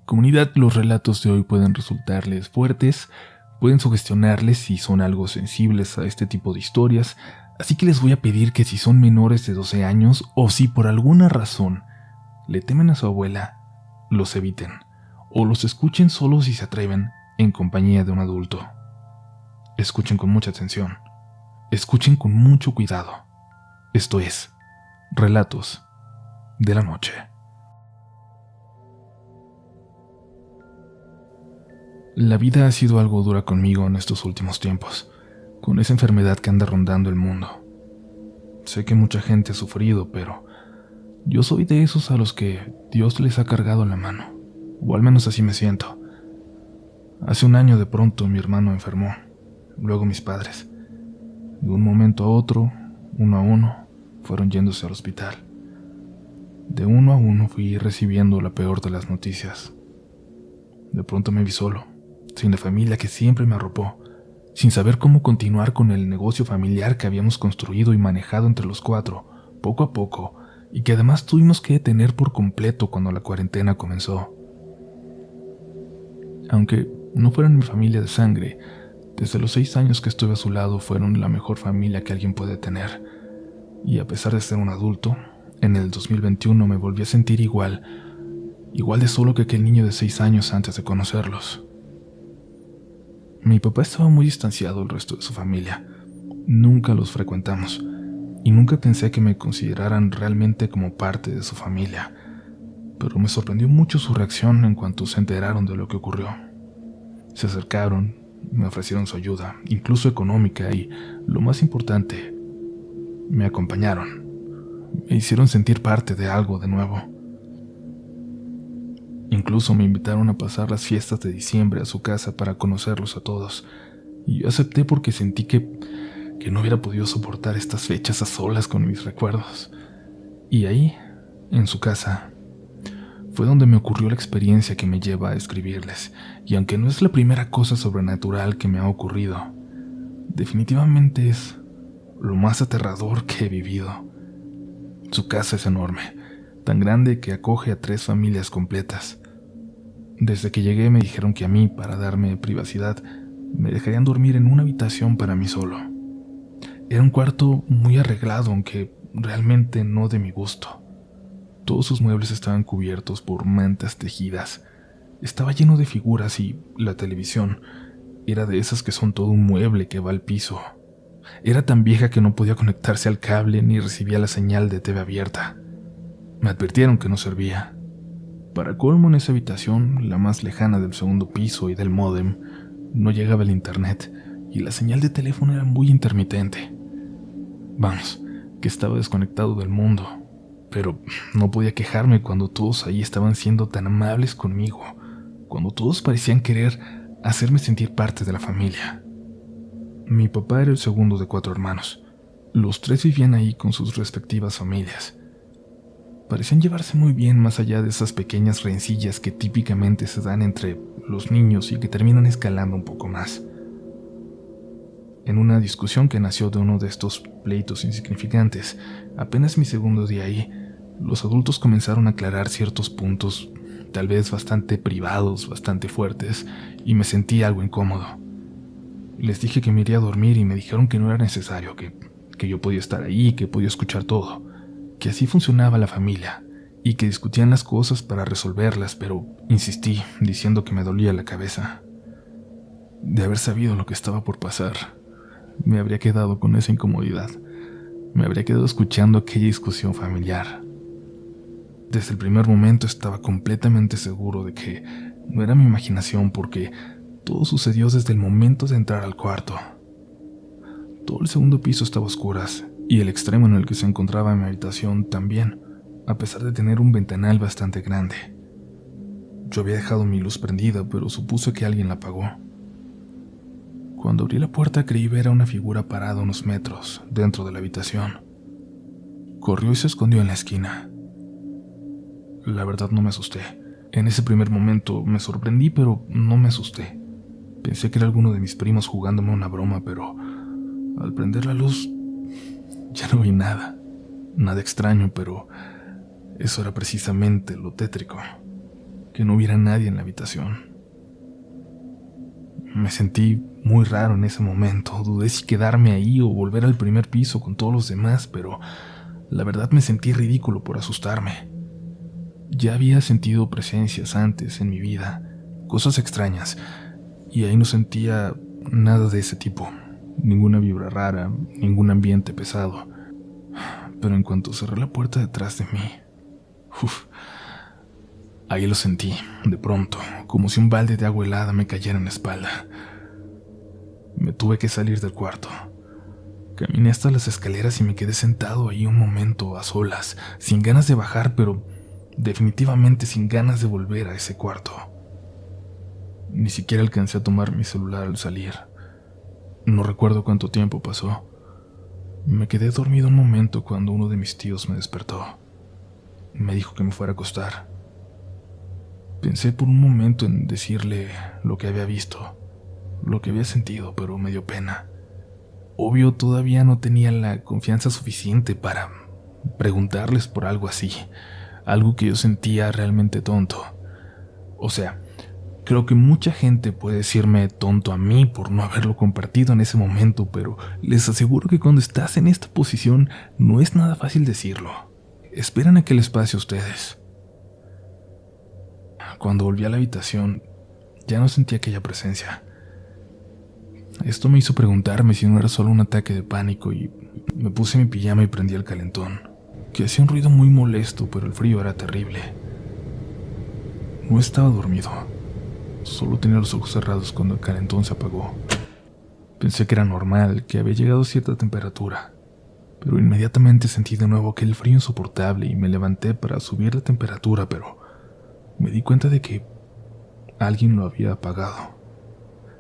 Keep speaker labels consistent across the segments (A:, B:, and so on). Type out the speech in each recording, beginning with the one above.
A: Comunidad, los relatos de hoy pueden resultarles fuertes, pueden sugestionarles si son algo sensibles a este tipo de historias, así que les voy a pedir que si son menores de 12 años o si por alguna razón le temen a su abuela, los eviten o los escuchen solo si se atreven en compañía de un adulto. Escuchen con mucha atención, escuchen con mucho cuidado. Esto es Relatos de la Noche. La vida ha sido algo dura conmigo en estos últimos tiempos, con esa enfermedad que anda rondando el mundo. Sé que mucha gente ha sufrido, pero yo soy de esos a los que Dios les ha cargado la mano, o al menos así me siento. Hace un año de pronto mi hermano enfermó, luego mis padres. De un momento a otro, uno a uno, fueron yéndose al hospital. De uno a uno fui recibiendo la peor de las noticias. De pronto me vi solo, sin la familia que siempre me arropó, sin saber cómo continuar con el negocio familiar que habíamos construido y manejado entre los cuatro, poco a poco, y que además tuvimos que detener por completo cuando la cuarentena comenzó. Aunque no fueran mi familia de sangre, desde los 6 años que estuve a su lado fueron la mejor familia que alguien puede tener, y a pesar de ser un adulto, en el 2021 me volví a sentir igual de solo que aquel niño de 6 años antes de conocerlos. Mi papá estaba muy distanciado del resto de su familia. Nunca los frecuentamos, y nunca pensé que me consideraran realmente como parte de su familia, pero me sorprendió mucho su reacción en cuanto se enteraron de lo que ocurrió. Se acercaron, me ofrecieron su ayuda, incluso económica, y, lo más importante, me acompañaron. Me hicieron sentir parte de algo de nuevo. Incluso me invitaron a pasar las fiestas de diciembre a su casa para conocerlos a todos, y yo acepté porque sentí que no hubiera podido soportar estas fechas a solas con mis recuerdos. Y ahí, en su casa, fue donde me ocurrió la experiencia que me lleva a escribirles, y aunque no es la primera cosa sobrenatural que me ha ocurrido, definitivamente es lo más aterrador que he vivido. Su casa es enorme, tan grande que acoge a 3 familias completas. Desde que llegué me dijeron que a mí, para darme privacidad, me dejarían dormir en una habitación para mí solo. Era un cuarto muy arreglado, aunque realmente no de mi gusto. Todos sus muebles estaban cubiertos por mantas tejidas. Estaba lleno de figuras y la televisión era de esas que son todo un mueble que va al piso. Era tan vieja que no podía conectarse al cable ni recibía la señal de TV abierta. Me advirtieron que no servía. Para colmo, en esa habitación, la más lejana del segundo piso y del módem, no llegaba el internet y la señal de teléfono era muy intermitente. Vamos, que estaba desconectado del mundo, pero no podía quejarme cuando todos ahí estaban siendo tan amables conmigo, cuando todos parecían querer hacerme sentir parte de la familia. Mi papá era el segundo de 4 hermanos. Los 3 vivían ahí con sus respectivas familias. Parecían llevarse muy bien más allá de esas pequeñas rencillas que típicamente se dan entre los niños y que terminan escalando un poco más. En una discusión que nació de uno de estos pleitos insignificantes, apenas mi segundo día ahí, los adultos comenzaron a aclarar ciertos puntos, tal vez bastante privados, bastante fuertes, y me sentí algo incómodo. Les dije que me iría a dormir y me dijeron que no era necesario, que yo podía estar ahí, que podía escuchar todo, que así funcionaba la familia, y que discutían las cosas para resolverlas, pero insistí, diciendo que me dolía la cabeza. De haber sabido lo que estaba por pasar, me habría quedado con esa incomodidad. Me habría quedado escuchando aquella discusión familiar. Desde el primer momento estaba completamente seguro de que no era mi imaginación, porque todo sucedió desde el momento de entrar al cuarto. Todo el segundo piso estaba a oscuras, y el extremo en el que se encontraba mi habitación también, a pesar de tener un ventanal bastante grande. Yo había dejado mi luz prendida, pero supuse que alguien la apagó. Cuando abrí la puerta creí ver a una figura parada a unos metros dentro de la habitación. Corrió y se escondió en la esquina. La verdad no me asusté. En ese primer momento me sorprendí, pero no me asusté. Pensé que era alguno de mis primos jugándome una broma, pero al prender la luz ya no vi nada. Nada extraño, pero eso era precisamente lo tétrico. que no hubiera nadie en la habitación. Me sentí muy raro en ese momento, dudé si quedarme ahí o volver al primer piso con todos los demás, pero la verdad me sentí ridículo por asustarme. Ya había sentido presencias antes en mi vida, cosas extrañas, y ahí no sentía nada de ese tipo, ninguna vibra rara, ningún ambiente pesado. Pero en cuanto cerré la puerta detrás de mí, uf, ahí lo sentí, de pronto, como si un balde de agua helada me cayera en la espalda. Me tuve que salir del cuarto. Caminé hasta las escaleras y me quedé sentado ahí un momento a solas, sin ganas de bajar, pero definitivamente sin ganas de volver a ese cuarto. Ni siquiera alcancé a tomar mi celular al salir. No recuerdo cuánto tiempo pasó. Me quedé dormido un momento cuando uno de mis tíos me despertó. Me dijo que me fuera a acostar. Pensé por un momento en decirle lo que había visto, lo que había sentido, pero me dio pena. Obvio, todavía no tenía la confianza suficiente para preguntarles por algo así, algo que yo sentía realmente tonto. O sea, creo que mucha gente puede decirme tonto a mí por no haberlo compartido en ese momento, pero les aseguro que cuando estás en esta posición no es nada fácil decirlo. Esperan a que les pase a ustedes. Cuando volví a la habitación, ya no sentía aquella presencia. Esto me hizo preguntarme si no era solo un ataque de pánico y me puse mi pijama y prendí el calentón, que hacía un ruido muy molesto, pero el frío era terrible. No estaba dormido, solo tenía los ojos cerrados cuando el calentón se apagó. Pensé que era normal, que había llegado a cierta temperatura, pero inmediatamente sentí de nuevo aquel frío insoportable y me levanté para subir la temperatura, pero me di cuenta de que alguien lo había apagado.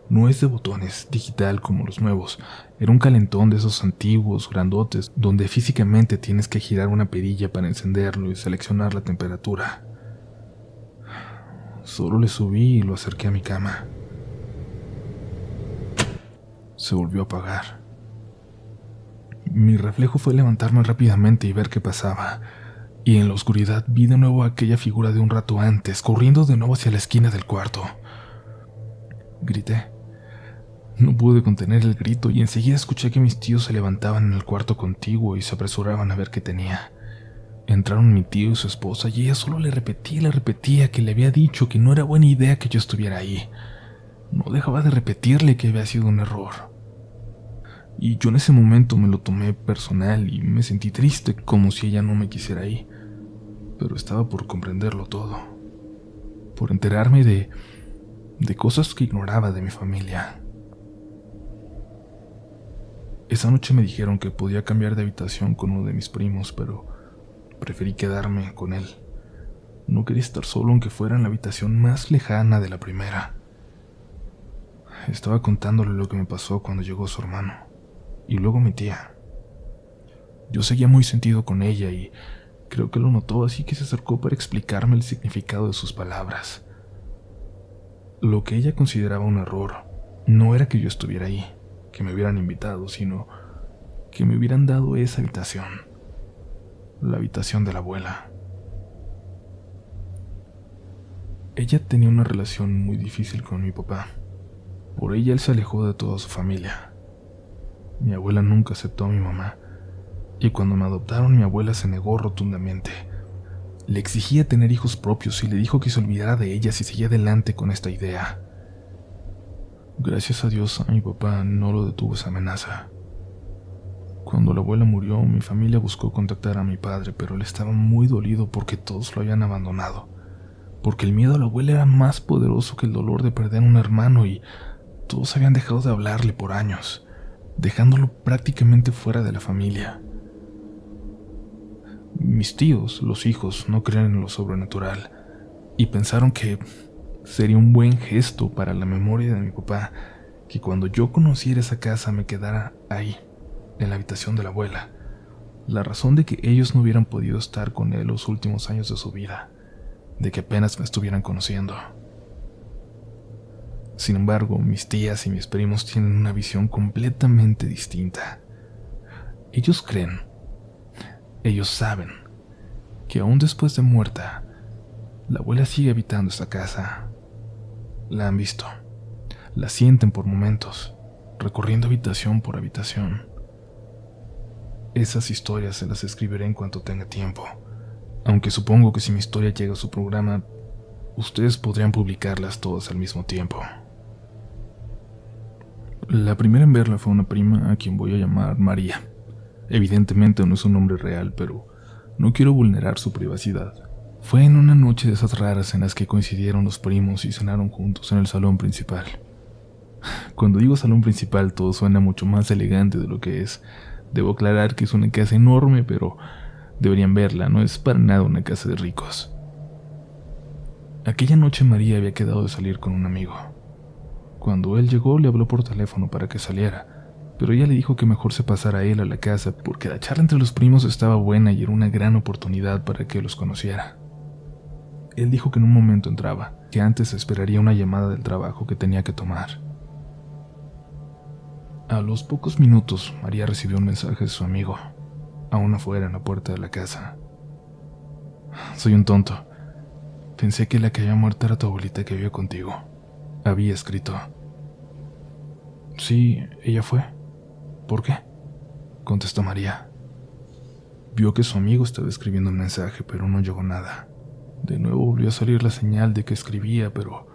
A: No es de botones, digital como los nuevos. Era un calentón de esos antiguos, grandotes, donde físicamente tienes que girar una perilla para encenderlo y seleccionar la temperatura. Solo le subí y lo acerqué a mi cama. Se volvió a apagar. Mi reflejo fue levantarme rápidamente y ver qué pasaba. Y en la oscuridad vi de nuevo a aquella figura de un rato antes, corriendo de nuevo hacia la esquina del cuarto. Grité. No pude contener el grito y enseguida escuché que mis tíos se levantaban en el cuarto contiguo y se apresuraban a ver qué tenía. Entraron mi tío y su esposa y ella solo le repetía que le había dicho que no era buena idea que yo estuviera ahí. No dejaba de repetirle que había sido un error. Y yo en ese momento me lo tomé personal y me sentí triste, como si ella no me quisiera ahí. Pero estaba por comprenderlo todo, por enterarme de cosas que ignoraba de mi familia. Esa noche me dijeron que podía cambiar de habitación con uno de mis primos, pero preferí quedarme con él. No quería estar solo aunque fuera en la habitación más lejana de la primera. Estaba contándole lo que me pasó cuando llegó su hermano, y luego mi tía. Yo seguía muy sentido con ella y creo que lo notó, así que se acercó para explicarme el significado de sus palabras. Lo que ella consideraba un error no era que yo estuviera ahí, que me hubieran invitado, sino que me hubieran dado esa habitación, la habitación de la abuela. Ella tenía una relación muy difícil con mi papá. Por ella él se alejó de toda su familia. Mi abuela nunca aceptó a mi mamá, y cuando me adoptaron mi abuela se negó rotundamente. Le exigía tener hijos propios y le dijo que se olvidara de ella si seguía adelante con esta idea. Gracias a Dios a mi papá no lo detuvo esa amenaza. Cuando la abuela murió, mi familia buscó contactar a mi padre, pero él estaba muy dolido porque todos lo habían abandonado, porque el miedo a la abuela era más poderoso que el dolor de perder a un hermano y todos habían dejado de hablarle por años, dejándolo prácticamente fuera de la familia. Mis tíos, los hijos, no creen en lo sobrenatural y pensaron que sería un buen gesto para la memoria de mi papá que cuando yo conociera esa casa me quedara ahí, en la habitación de la abuela. La razón de que ellos no hubieran podido estar con él los últimos años de su vida, de que apenas me estuvieran conociendo. Sin embargo, mis tías y mis primos tienen una visión completamente distinta. Ellos creen, ellos saben, que aún después de muerta, La abuela sigue habitando esta casa. La han visto. La sienten por momentos, recorriendo habitación por habitación. Esas historias se las escribiré en cuanto tenga tiempo, aunque supongo que si mi historia llega a su programa, ustedes podrían publicarlas todas al mismo tiempo. La primera en verla fue una prima a quien voy a llamar María. Evidentemente no es un nombre real, pero no quiero vulnerar su privacidad. Fue en una noche de esas raras en las que coincidieron los primos y cenaron juntos en el salón principal. Cuando digo salón principal todo suena mucho más elegante de lo que es. Debo aclarar que es una casa enorme, pero deberían verla, no es para nada una casa de ricos. Aquella noche María había quedado de salir con un amigo. Cuando él llegó le habló por teléfono para que saliera, pero ella le dijo que mejor se pasara él a la casa porque la charla entre los primos estaba buena y era una gran oportunidad para que los conociera. Él dijo que en un momento entraba, que antes esperaría una llamada del trabajo que tenía que tomar. A los pocos minutos, María recibió un mensaje de su amigo, aún afuera en la puerta de la casa. Soy un tonto. Pensé que la que había muerto era tu abuelita que vive contigo. Había escrito. Sí, ella fue. ¿Por qué? Contestó María. Vio que su amigo estaba escribiendo un mensaje, pero no llegó nada. De nuevo volvió a salir la señal de que escribía, pero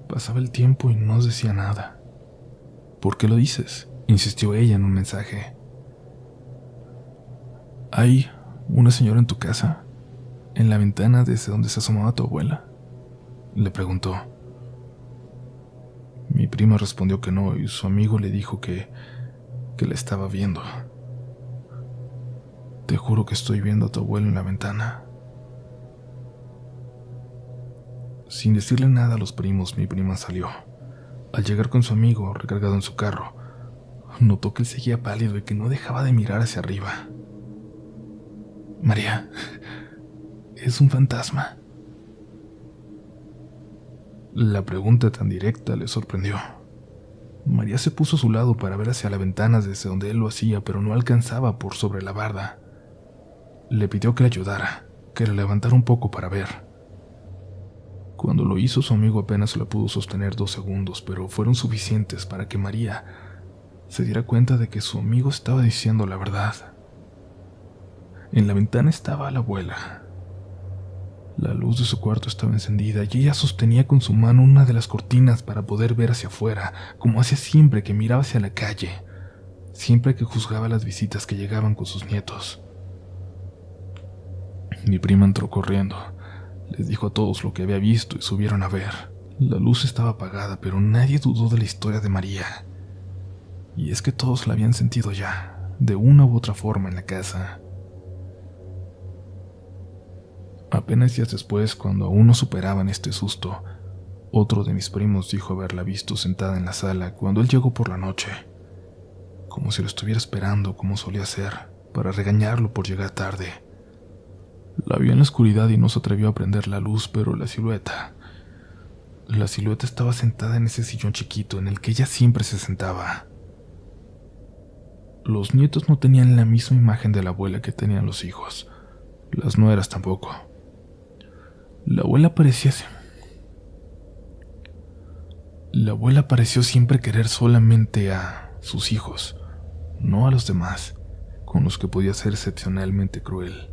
A: pasaba el tiempo y no decía nada. ¿Por qué lo dices?, insistió ella en un mensaje. ¿Hay una señora en tu casa? ¿En la ventana desde donde se asomaba tu abuela?, le preguntó. Mi prima respondió que no y su amigo le dijo que la estaba viendo. Te juro que estoy viendo a tu abuelo en la ventana. Sin decirle nada a los primos, mi prima salió. Al llegar con su amigo, recargado en su carro, notó que él seguía pálido y que no dejaba de mirar hacia arriba. María, ¿es un fantasma? La pregunta tan directa le sorprendió. María se puso a su lado para ver hacia la ventana desde donde él lo hacía, pero no alcanzaba por sobre la barda. Le pidió que le ayudara, que le levantara un poco para ver. Cuando lo hizo, su amigo apenas la pudo sostener 2 segundos, pero fueron suficientes para que María se diera cuenta de que su amigo estaba diciendo la verdad. En la ventana estaba la abuela. La luz de su cuarto estaba encendida y ella sostenía con su mano una de las cortinas para poder ver hacia afuera, como hacía siempre que miraba hacia la calle, siempre que juzgaba las visitas que llegaban con sus nietos. Mi prima entró corriendo. Les dijo a todos lo que había visto y subieron a ver. La luz estaba apagada, pero nadie dudó de la historia de María. Y es que todos la habían sentido ya, de una u otra forma en la casa. Apenas días después, cuando aún no superaban este susto, otro de mis primos dijo haberla visto sentada en la sala cuando él llegó por la noche, como si lo estuviera esperando como solía hacer, para regañarlo por llegar tarde. La vio en la oscuridad y no se atrevió a prender la luz, pero la silueta estaba sentada en ese sillón chiquito en el que ella siempre se sentaba. Los nietos no tenían la misma imagen de la abuela que tenían los hijos, las nueras tampoco. La abuela pareció siempre querer solamente a sus hijos, no a los demás, con los que podía ser excepcionalmente cruel.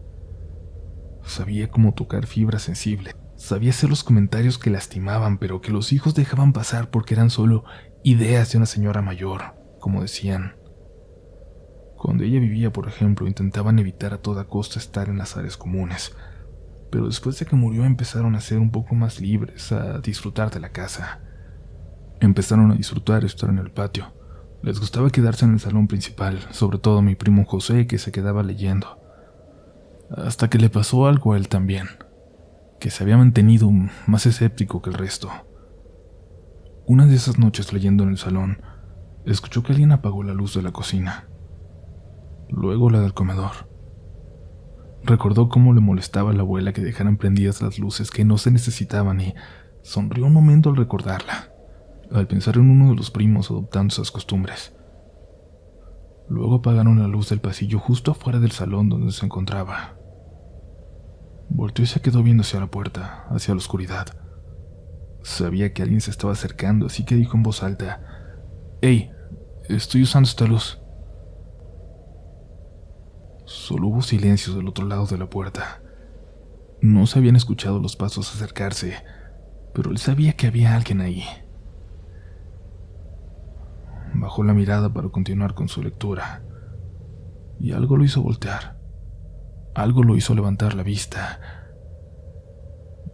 A: Sabía cómo tocar fibras sensibles, sabía hacer los comentarios que lastimaban, pero que los hijos dejaban pasar porque eran solo ideas de una señora mayor, como decían. Cuando ella vivía, por ejemplo, intentaban evitar a toda costa estar en las áreas comunes, pero después de que murió empezaron a ser un poco más libres, a disfrutar de la casa. Empezaron a disfrutar estar en el patio. Les gustaba quedarse en el salón principal, sobre todo a mi primo José, que se quedaba leyendo. Hasta que le pasó algo a él también, que se había mantenido más escéptico que el resto. Una de esas noches leyendo en el salón, escuchó que alguien apagó la luz de la cocina, luego la del comedor. Recordó cómo le molestaba a la abuela que dejaran prendidas las luces que no se necesitaban y sonrió un momento al recordarla, al pensar en uno de los primos adoptando esas costumbres. Luego apagaron la luz del pasillo justo afuera del salón donde se encontraba. Volteó y se quedó viendo hacia la puerta, hacia la oscuridad. Sabía que alguien se estaba acercando, así que dijo en voz alta: «Hey, estoy usando esta luz». Solo hubo silencio del otro lado de la puerta. No se habían escuchado los pasos acercarse, pero él sabía que había alguien ahí. Bajó la mirada para continuar con su lectura, y algo lo hizo voltear. Algo lo hizo levantar la vista.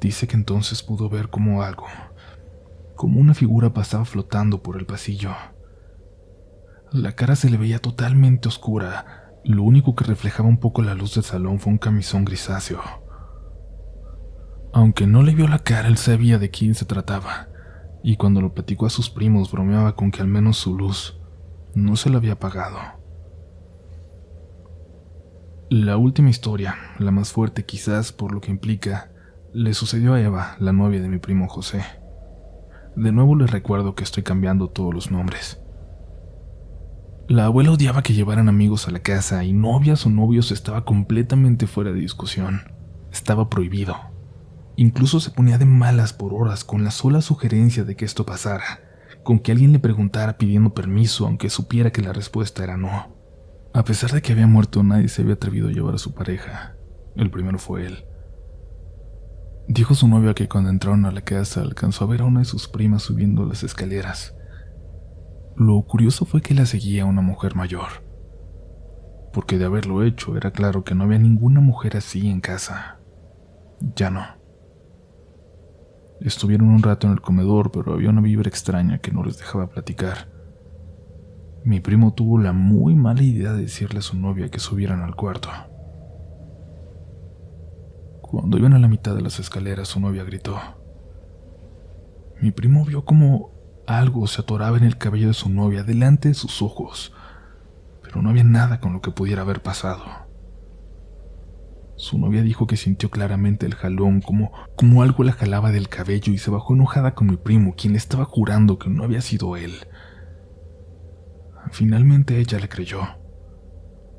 A: Dice que entonces pudo ver como una figura pasaba flotando por el pasillo. La cara se le veía totalmente oscura. Lo único que reflejaba un poco la luz del salón fue un camisón grisáceo. Aunque no le vio la cara, él sabía de quién se trataba, y cuando lo platicó a sus primos bromeaba con que al menos su luz no se la había apagado. La última historia, la más fuerte quizás por lo que implica, le sucedió a Eva, la novia de mi primo José. De nuevo les recuerdo que estoy cambiando todos los nombres. La abuela odiaba que llevaran amigos a la casa, y novias o novios estaba completamente fuera de discusión. Estaba prohibido. Incluso se ponía de malas por horas con la sola sugerencia de que esto pasara, con que alguien le preguntara pidiendo permiso aunque supiera que la respuesta era no. A pesar de que había muerto, nadie se había atrevido a llevar a su pareja. El primero fue él. Dijo su novia que cuando entraron a la casa alcanzó a ver a una de sus primas subiendo las escaleras. Lo curioso fue que la seguía una mujer mayor, porque de haberlo hecho era claro que no había ninguna mujer así en casa. Ya no. Estuvieron un rato en el comedor, pero había una vibra extraña que no les dejaba platicar. Mi primo tuvo la muy mala idea de decirle a su novia que subieran al cuarto. Cuando iban a la mitad de las escaleras, su novia gritó. Mi primo vio como algo se atoraba en el cabello de su novia delante de sus ojos, pero no había nada con lo que pudiera haber pasado. Su novia dijo que sintió claramente el jalón, como algo la jalaba del cabello, y se bajó enojada con mi primo, quien le estaba jurando que no había sido él. Finalmente ella le creyó,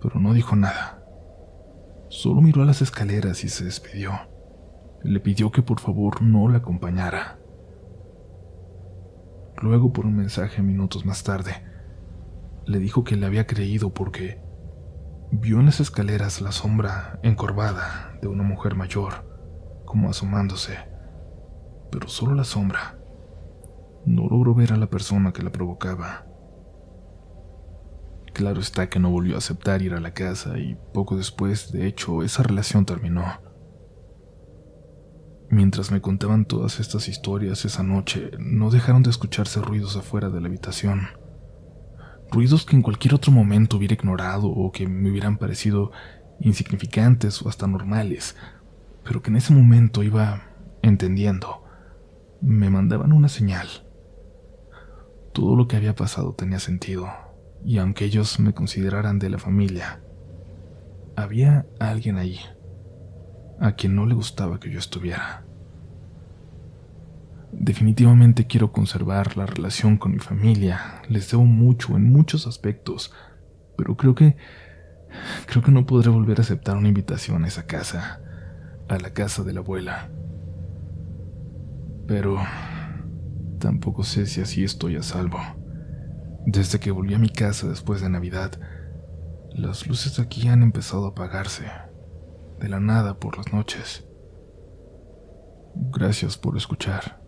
A: pero no dijo nada. Solo miró a las escaleras y se despidió. Le pidió que por favor no la acompañara. Luego, por un mensaje minutos más tarde, le dijo que le había creído porque vio en las escaleras la sombra encorvada de una mujer mayor, como asomándose, pero solo la sombra. No logró ver a la persona que la provocaba. Claro está que no volvió a aceptar ir a la casa, y poco después, de hecho, esa relación terminó. Mientras me contaban todas estas historias esa noche, no dejaron de escucharse ruidos afuera de la habitación. Ruidos que en cualquier otro momento hubiera ignorado o que me hubieran parecido insignificantes o hasta normales, pero que en ese momento iba entendiendo. Me mandaban una señal. Todo lo que había pasado tenía sentido, y aunque ellos me consideraran de la familia, había alguien allí a quien no le gustaba que yo estuviera. Definitivamente quiero conservar la relación con mi familia. Les debo mucho en muchos aspectos, pero creo que no podré volver a aceptar una invitación a esa casa, a la casa de la abuela. Pero tampoco sé si así estoy a salvo. Desde que volví a mi casa después de Navidad, las luces de aquí han empezado a apagarse, de la nada por las noches. Gracias por escuchar.